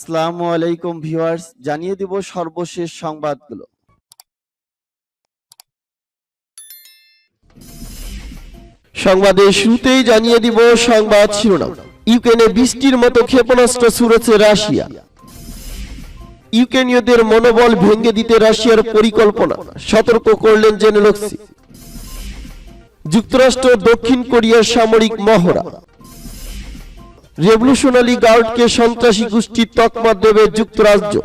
আসসালামু আলাইকুম ভিউয়ার্স, জানিয়ে দিব সর্বশেষ সংবাদগুলো। সংবাদের শুরুতেই জানিয়ে দিব সংবাদ শিরোনাম। ইউক্রেনে বৃষ্টির মতো ক্ষেপণাস্ত্র ছুড়েছে রাশিয়া। ইউক্রেনীয়দের মনোবল ভেঙে দিতে রাশিয়ার পরিকল্পনা, সতর্ক করলেন জেনেলস্কি। যুক্তরাষ্ট্র দক্ষিণ কোরিয়ার সামরিক মহড়া। রেভলিউশনারি গার্ডকে সন্ত্রাসী গোষ্ঠীর তকমা দেবে যুক্তরাজ্য।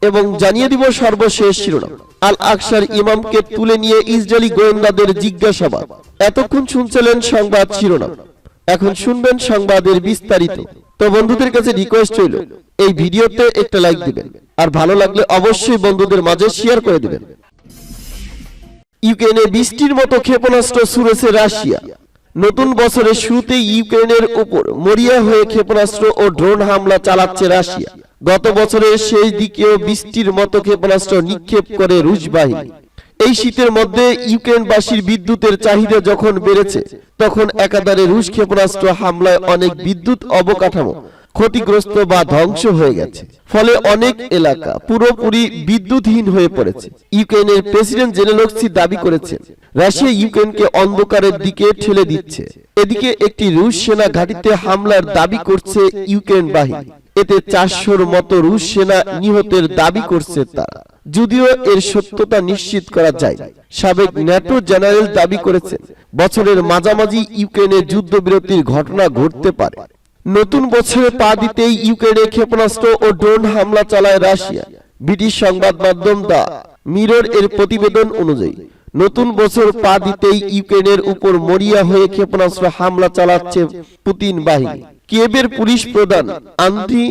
এবং জানিয়ে দিব সর্বশেষ শিরোনাম। আল আকসার ইমামকে তুলে নিয়ে ইসরায়েলি গোয়েন্দাদের জিজ্ঞাসাবাদ। এতক্ষণ শুনছিলেন সংবাদ শিরোনাম, এখন শুনবেন সংবাদের বিস্তারিত। তো বন্ধুদের কাছে রিকোয়েস্ট রইল, এই ভিডিওতে একটা লাইক দিবেন, আর ভালো লাগলে অবশ্যই বন্ধুদের মাঝে শেয়ার করে দিবেন। ইউক্রেনে বৃষ্টির মতো ক্ষেপণাস্ত্র ছুড়েছে রাশিয়া। নতুন বছরের শুরুতে ইউক্রেনের উপর মরিয়া হয়ে ক্ষেপণাস্ত্র ও ড্রোন হামলা চালাচ্ছে রাশিয়া। গত বছরের শেষ দিকেও বৃষ্টির মতো ক্ষেপণাস্ত্র নিক্ষেপ করে রুশ বাহিনী। এই শীতের মধ্যে ইউক্রেনবাসীর বিদ্যুতের চাহিদা যখন বেড়েছে, তখন একাধারে রুশ ক্ষেপণাস্ত্র হামলায় অনেক বিদ্যুৎ অবকাঠামো ক্ষতিগ্রস্ত বা ধ্বংস হয়ে গেছে। ফলে অনেক এলাকা পুরোপুরি বিদ্যুৎহীন হয়ে পড়েছে। ইউক্রেনের প্রেসিডেন্ট জেলেনস্কি দাবি করেছেন, রাশিয়া ইউক্রেনকে অন্ধকারের দিকে ঠেলে দিচ্ছে। এদিকে একটি রুশ সেনা ঘাঁটিতে হামলার দাবি করছে ইউক্রেন বাহিনী। এতে 400-র মতো রুশ সেনা নিহতের দাবি করছে তারা, যদিও এর সত্যতা নিশ্চিত করা যায়। সাবেক ন্যাটো জেনারেল দাবি করেছেন, বছরের মাঝামাঝি ইউক্রেনের যুদ্ধবিরতির ঘটনা ঘটতে পারে। নতুন বছরে পা দিতেই ইউক্রেনে ক্ষেপণাস্ত্র ও ড্রোন হামলা চালায় রাশিয়া। ব্রিটিশ সংবাদ মাধ্যম দ্য মিরর এর প্রতিবেদন অনুযায়ী, নতুন বছর পা দিতেই ইউক্রেনের উপর মরিয়া হয়ে ক্ষেপণাস্ত্র হামলা চালাচ্ছে পুতিন বাহিনী। কিয়েভের পুলিশ প্রধান আন্দ্রি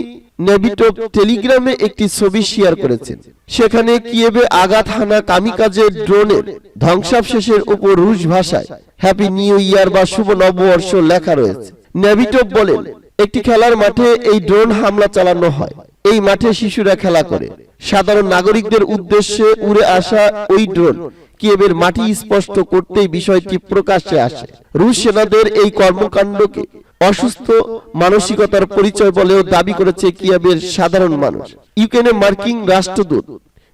নেভিটোভ টেলিগ্রামে একটি ছবি শেয়ার করেছেন। সেখানে কিয়েভে আঘাত হানা কামিকাজের ড্রোনের ধ্বংসাবশেষের উপর রুশ ভাষায় হ্যাপি নিউ ইয়ার বা শুভ নববর্ষ লেখা রয়েছে। নেভিটোভ বলেন, একটি খেলার মাঠে এই ড্রোন হামলা চালানো হয়। এই মাঠে শিশুরা খেলা করে। সাধারণ নাগরিকদের উদ্দেশ্যে উড়ে আসা ওই ড্রোন কিয়েভের মাটি স্পষ্ট করতেই বিষয়টি প্রকাশ্যে আসে। রুশ সেনাদের এই কর্মকাণ্ডকে অসুস্থ মানসিকতার পরিচয় বলেও দাবি করেছে কিয়েভের সাধারণ মানুষ। ইউক্রেনে মার্কিন রাষ্ট্রদূত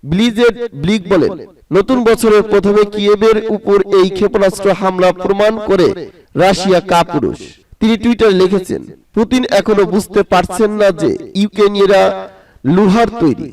ব্লিজেড ব্লিক বলেন, নতুন বছরের প্রথমে কিয়েভের উপর এই ক্ষেপণাস্ত্র হামলা প্রমাণ করে রাশিয়া কাপুরুষ। তিনি টুইটারে লিখেছেন, পুতিন এখনো বুঝতে পারছেন না যে ইউক্রেনীয়রা লোহার তৈরি।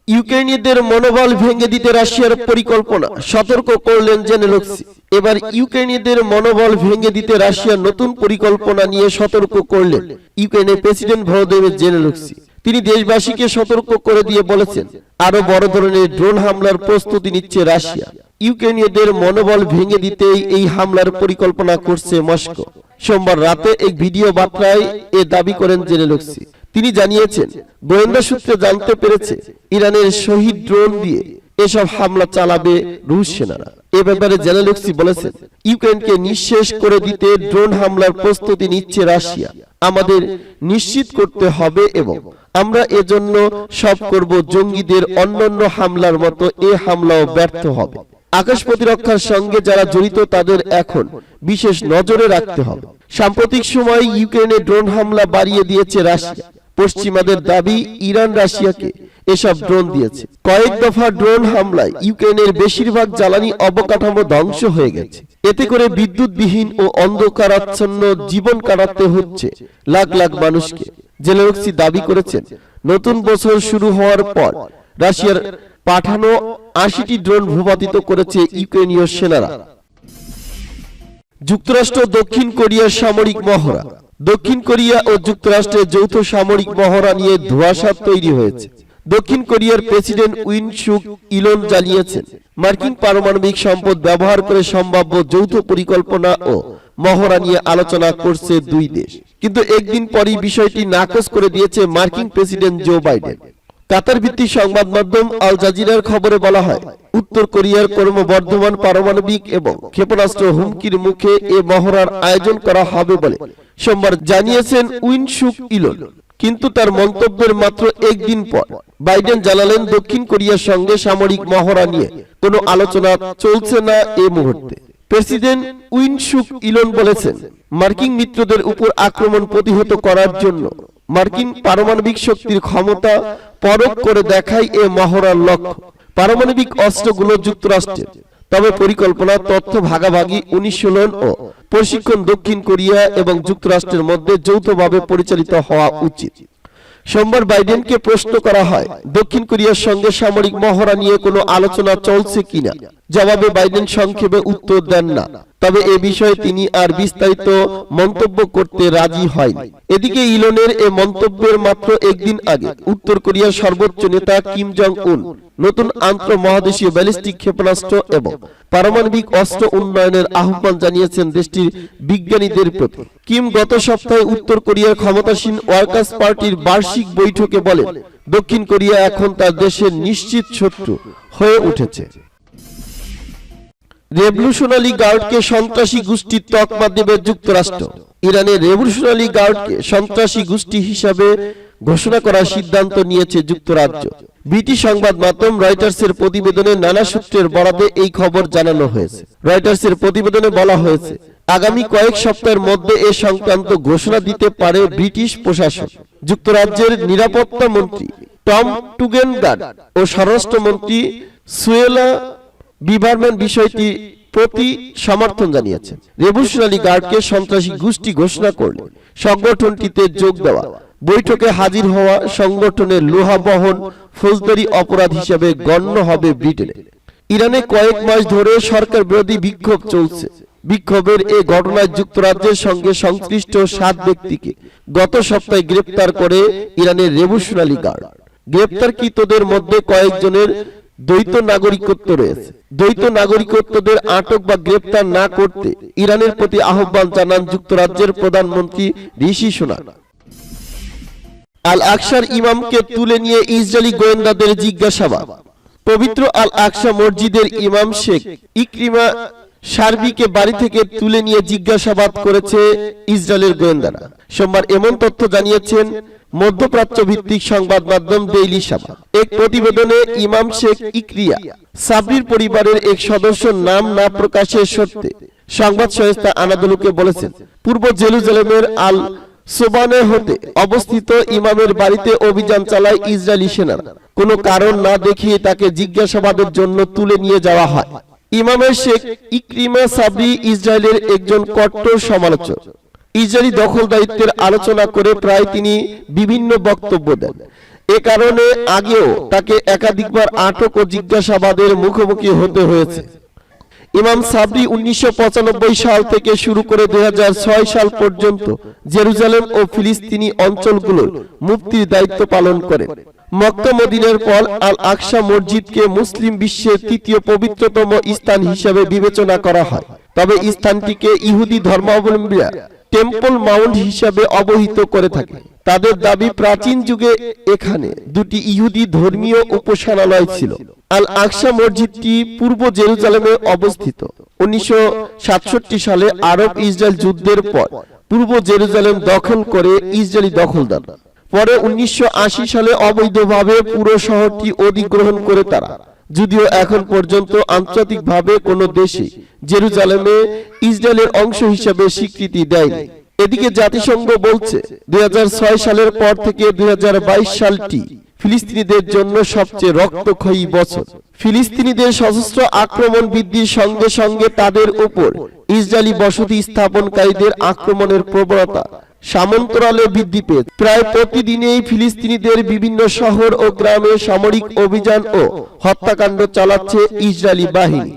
ইউক্রেনীয়দের মনোবল ভেঙে দিতে রাশিয়ার পরিকল্পনা, সতর্ক করলেন জেনেলস্কি। এবার ইউক্রেনীয়দের মনোবল ভেঙে দিতে রাশিয়ার নতুন পরিকল্পনা নিয়ে সতর্ক করলেন ইউক্রেনের প্রেসিডেন্ট ভলোদিমির জেলেনস্কি। তিনি দেশবাসীকে সতর্ক করে দিয়ে বলেছেন, আরো বড় ধরনের ড্রোন হামলার প্রস্তুতি নিচ্ছে রাশিয়া। ইউক্রেনীয়দের মনোবল ভেঙে দিতেই এই হামলার পরিকল্পনা করছে মস্কো। সোমবার রাতে এক ভিডিও বার্তায় এ দাবি করেন জেলেনস্কি। তিনি জানিয়েছেন, গোয়েন্দা সূত্রে জানতে পেরেছে ইরানের শহীদ ড্রোন দিয়ে এসব হামলা চালাবে রুশ সেনারা। এ ব্যাপারে জেলেনস্কি বলেছেন, ইউক্রেনকে নিঃশেষ করে দিতে ড্রোন হামলার প্রস্তুতি নিচ্ছে রাশিয়া। আমাদের নিশ্চিত করতে হবে এবং আমরা এজন্য সব করব জঙ্গিদের অন্যান্য হামলার মতো এ হামলাও ব্যর্থ হবে। আকাশ প্রতিরক্ষার সঙ্গে যারা জড়িত তাদের এখন বিশেষ নজরে রাখতে হবে। সাম্প্রতিক সময়ে ইউক্রেনে ড্রোন হামলা বাড়িয়ে দিয়েছে রাশিয়া। পশ্চিমাদের দাবি, ইরান রাশিয়াকে এসব ড্রোন দিয়েছে। কয়েক দফা ড্রোন হামলায় ইউক্রেনের বেশিরভাগ জ্বালানি অবকাঠামো ধ্বংস হয়ে গেছে। এতে করে বিদ্যুৎবিহীন ও অন্ধকারাচ্ছন্ন জীবন কাটাতে হচ্ছে লাখ লাখ মানুষকে। জেলেনস্কি দাবি করেছেন, নতুন বছর শুরু হওয়ার পর রাশিয়ার পাঠানো 80টি ড্রোন ভূপাতিত করেছে ইউক্রেনীয় সেনারা। যুক্তরাষ্ট্র দক্ষিণ কোরিয়ার সামরিক মহড়া। দক্ষিণ কোরিয়া ও যুক্তরাষ্ট্রের যৌথ সামরিক মহড়া নিয়ে ধোঁয়াশা তৈরি হয়েছে। দক্ষিণ কোরিয়ার প্রেসিডেন্ট উইন সুক ইলন জানিয়েছেন, মার্কিন পারমাণবিক সম্পদ ব্যবহার করে সম্ভাব্য যৌথ পরিকল্পনা ও মহড়া নিয়ে আলোচনা করছে দুই দেশ। কিন্তু একদিন পরই বিষয়টি নাকচ করে দিয়েছে মার্কিন প্রেসিডেন্ট জো বাইডেন। কাতার ভিত্তিক সংবাদ মাধ্যম আল জাজিরার খবরে বলা হয়, উত্তর কোরিয়ার ক্রমবর্ধমান পারমাণবিক এবং ক্ষেপণাস্ত্র হুমকির মুখে এ মহড়ার আয়োজন করা হবে বলে সোমবার জানিয়েছেন উইন সুক ইলন। কিন্তু তার মন্তব্যের মাত্র একদিন পর বাইডেন জানালেন, দক্ষিণ কোরিয়ার সঙ্গে সামরিক মহড়া নিয়ে কোনো আলোচনা চলছে না এ মুহূর্তে। প্রেসিডেন্ট উইনসুক ইলন বলেছেন, মার্কিন মিত্রদের উপর আক্রমণ প্রতিহত করার জন্য মার্কিন পারমাণবিক শক্তির ক্ষমতা পরখ করে দেখাই এ মহড়ার লক্ষ্য। পারমাণবিক অস্ত্রগুলো যুক্তরাষ্ট্রের, তবে পরিকল্পনা, তথ্য ভাগাভাগি, অনুশীলন ও প্রশিক্ষণ দক্ষিণ কোরিয়া এবং যুক্তরাষ্ট্রের মধ্যে যৌথভাবে পরিচালিত হওয়া উচিত। সোমবার বাইডেনকে প্রশ্ন করা হয়, দক্ষিণ কোরিয়ার সঙ্গে সামরিক মহড়া নিয়ে কোনো আলোচনা চলছে কিনা। জবাবে বাইডেন সংক্ষেপে উত্তর দেন না, তবে এ বিষয়ে তিনি আর বিস্তারিত মন্তব্য করতে রাজি হয়নি। এদিকে ইলনের এ মন্তব্যের মাত্র একদিন আগে উত্তর কোরিয়ার সর্বোচ্চ নেতা কিম জং উন নতুন আন্তঃমহাদেশীয় ব্যালিস্টিক ক্ষেপণাস্ত্র এবং পারমাণবিক অস্ত্র উন্নয়নের আহ্বান জানিয়েছেন দেশটির বিজ্ঞানীদের প্রতি। কিম গত সপ্তাহে উত্তর কোরিয়ার ক্ষমতাসীন ওয়ার্কার্স পার্টির বার্ষিক বৈঠকে বলেন, দক্ষিণ কোরিয়া এখন তার দেশের নিশ্চিত শত্রু হয়ে উঠেছে। রেভলিউশনারি গার্ডকে সন্ত্রাসী গোষ্ঠীর তকমা দেবে যুক্তরাষ্ট্র। ইরানের রেভলিউশনারি গার্ডকে সন্ত্রাসী গোষ্ঠী হিসাবে ঘোষণা করার সিদ্ধান্ত নিয়েছে যুক্তরাজ্য। ব্রিটিশ সংবাদ মাধ্যম রয়টার্সের প্রতিবেদনে নানা সূত্রের বরাতে এই খবর জানানো হয়েছে। রয়টার্সের প্রতিবেদনে বলা হয়েছে, আগামী কয়েক সপ্তাহের মধ্যে এ সংক্রান্ত ঘোষণা দিতে পারে ব্রিটিশ প্রশাসন। যুক্তরাজ্যের নিরাপত্তা মন্ত্রী টম টুগেনগার্ড ও স্বরাষ্ট্রমন্ত্রী সুয়েলা বিবারম্যান বিষয়টি প্রতি সমর্থন জানিয়েছেন। রেভলিউশনারি গার্ডকে সন্ত্রাসী গোষ্ঠী ঘোষণা করলে সংগঠনটিতে যোগ দেওয়া, বৈঠকে হাজির হওয়া সংগঠনের লোহা বহন ফৌজদারি অপরাধ হিসেবে গণ্য হবে ব্রিটেনে। ইরানে কয়েক মাস ধরে সরকার বিরোধী বিক্ষোভ চলছে। বিক্ষোভের এ ঘটনায় যুক্তরাজ্যের সঙ্গে সংশ্লিষ্ট 7 ব্যক্তিকে গত সপ্তাহে গ্রেপ্তার করে ইরানের রেভলিউশনারি গার্ড। গ্রেপ্তারকৃতদের মধ্যে কয়েকজনের দ্বৈত নাগরিকত্ব রয়েছে। দ্বৈত নাগরিকত্বদের আটক বা গ্রেপ্তার না করতে ইরানের প্রতি আহ্বান জানান যুক্তরাজ্যের প্রধানমন্ত্রী ঋষি সুনাক। আল আকসার ইমামকে তুলে নিয়ে ইসরায়েলি গোয়েন্দাদের জিজ্ঞাসাবাদ। পবিত্র আল আকসা মসজিদের ইমাম শেখ ইকরিমা সার্বিকে বাড়ি থেকে তুলে নিয়ে জিজ্ঞাসাবাদ করেছে ইসরায়েলের গোয়েন্দারা। সোমবার এমন তথ্য জানিয়েছেন মধ্যপ্রাচ্য ভিত্তিক সংবাদ মাধ্যম ডেইলি সাবা। এক প্রতিবেদনে ইমাম শেখ ইকরিয়া সাবরির পরিবারের এক সদস্যের নাম না প্রকাশের সত্ত্বে সংবাদ সংস্থা আনাদলুকে বলেছেন, পূর্ব জেরুজালেমের আল সোবানে হতে অবস্থিত ইমামের বাড়িতে অভিযান চালায় ইসরায়েলি সেনারা। কোনো কারণ না দেখিয়ে তাকে জিজ্ঞাসাবাদের জন্য তুলে নিয়ে যাওয়া হয়। ইমামের শেখ ইকরিমা সাবরি ইসরায়েলের একজন কট্টর সমালোচক। ইসরায়েলি দখলদারিত্বের আলোচনা করে প্রায় তিনি বিভিন্ন বক্তব্য দেন। এ কারণে আগেও তাকে একাধিকবার আটক ও জিজ্ঞাসাবাদের মুখোমুখি হতে হয়েছে। ইমাম সাবরি 1995 সাল থেকে শুরু করে 2006 সাল পর্যন্ত জেরুজালেম ও ফিলিস্তিনি অঞ্চলগুলোর মুক্তির দায়িত্ব পালন করেন। মক্কা মদিনার পর আল আকসা মসজিদকে মুসলিম বিশ্বের তৃতীয় পবিত্রতম স্থান হিসেবে বিবেচনা করা হয়। তবে স্থানটিকে ইহুদি ধর্মাবলম্বীরা টেম্পল মাউন্ট হিসাবে অবহিত করে থাকে। তাদের দাবি, প্রাচীন যুগে এখানে দুটি ইহুদি ধর্মীয় উপাসনালয় ছিল। আল আকসা মসজিদটি পূর্ব জেরুজালেমে অবস্থিত। 1967 সালে আরব ইসরায়েল যুদ্ধের পর পূর্ব জেরুজালেম দখল করে ইসরায়েলি দখলদার। পরে 1980 সালে অবৈধভাবে পুরো শহরটি অধিগ্রহণ করে তারা। যদিও এখন পর্যন্ত আন্তর্জাতিকভাবে কোনো দেশে জেরুজালেমে ইসরায়েলের অংশ হিসেবে স্বীকৃতি দেয়নি। এদিকে জাতিসংঘ বলছে 2006 সালের পর থেকে 2022 সালটি ফিলিস্তিনিদের জন্য সবচেয়ে রক্তক্ষয়ী বছর। ফিলিস্তিনিদের সশস্ত্র আক্রমণ বৃদ্ধির সঙ্গে সঙ্গে তাদের উপর ইসরায়েলি বসতি স্থাপনকারীদের আক্রমণের প্রবণতা সমান্তরালে বৃদ্ধি পেয়েছে। প্রায় প্রতিদিনই ফিলিস্তিনিদের বিভিন্ন শহর ও গ্রামে সামরিক অভিযান ও হত্যাকাণ্ড চালাচ্ছে ইসরায়েলি বাহিনী।